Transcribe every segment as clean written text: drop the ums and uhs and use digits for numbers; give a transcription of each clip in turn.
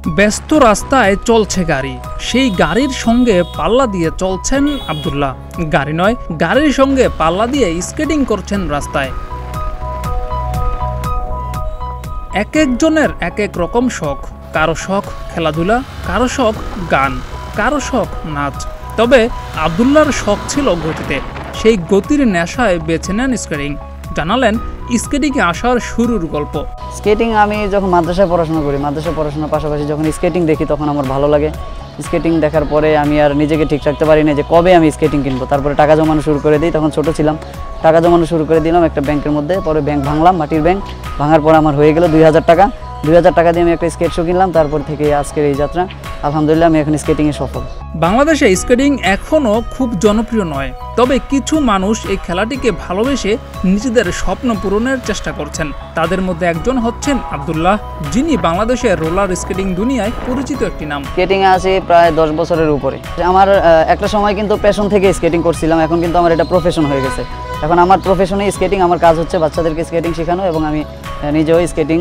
ব্যস্ত রাস্তায় চলছে গাড়ি, সেই গাড়ির সঙ্গে পাল্লা দিয়ে চলছেন আব্দুল্লাহ। গাড়ি নয়, গাড়ির সঙ্গে পাল্লা দিয়ে স্কেটিং করছেন রাস্তায়। এক একজনের এক এক রকম শখ। কারো শখ খেলাধুলা, কারো শখ গান, কারো শখ নাচ। তবে আব্দুল্লাহর শখ ছিল গতিতে। সেই গতির নেশায় বেছে নেন স্কেটিং। জানালেন স্কেটিংয়ে আসার শুরুর গল্প। স্কেটিং আমি যখন মাদ্রাসায় পড়াশোনা করি, মাদ্রাসায় পড়াশোনার পাশাপাশি যখন স্কেটিং দেখি তখন আমার ভালো লাগে। স্কেটিং দেখার পরে আমি আর নিজেকে ঠিক রাখতে পারি না যে কবে আমি স্কেটিং কিনবো। তারপরে টাকা জমানো শুরু করে দিই, তখন ছোট ছিলাম। টাকা জমানো শুরু করে দিলাম একটা ব্যাংকের মধ্যে। পরে ব্যাংক ভাঙলাম, মাটির ব্যাংক। ভাঙার পরে আমার হয়ে গেল 2000 টাকা। 2000 টাকা দিয়ে আমি একটা স্কেট শো কিনলাম। তারপর থেকে আজকের এই যাত্রা। আলহামদুলিল্লাহ আমি এখন স্কেটিংয়ে সফল। বাংলাদেশে স্কেটিং এখনও খুব জনপ্রিয় নয়, তবে কিছু মানুষ এই খেলাটিকে ভালোবেসে নিজেদের স্বপ্ন পূরণের চেষ্টা করছেন। তাদের মধ্যে একজন হচ্ছেন আব্দুল্লাহ, যিনি বাংলাদেশের রোলার স্কেটিং দুনিয়ায় পরিচিত একটি নাম। স্কেটিংয়ে আছি প্রায় 10 বছরের উপরে। আমার একটা সময় কিন্তু প্যাশন থেকে স্কেটিং করছিলাম, এখন কিন্তু আমার এটা প্রফেশন হয়ে গেছে। এখন আমার প্রফেশনে স্কেটিং, আমার কাজ হচ্ছে বাচ্চাদেরকে স্কেটিং শেখানো এবং আমি নিজেও স্কেটিং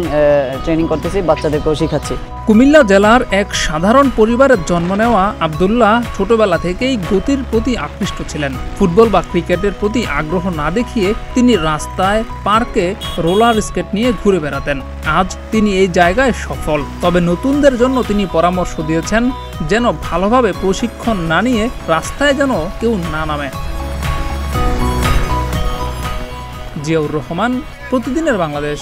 ট্রেনিং করতেছি, বাচ্চাদেরকেও শেখাচ্ছি। কুমিল্লা জেলার এক সাধারণ পরিবারের জন্ম নেওয়া আব্দুল্লাহ ছোটবেলা থেকেই গতির প্রতি আকৃষ্ট ছিলেন। ফুটবল বা ক্রিকেটের প্রতি আগ্রহ না দেখিয়ে তিনি রাস্তায়, পার্কে রোলার স্কেট নিয়ে ঘুরে বেড়াতেন। আজ তিনি এই জায়গায় সফল। তবে নতুনদের জন্য তিনি পরামর্শ দিয়েছেন যেন ভালোভাবে প্রশিক্ষণ না নিয়ে রাস্তায় যেন কেউ না নামে। জিয়াউর রহমান, প্রতিদিনের বাংলাদেশ।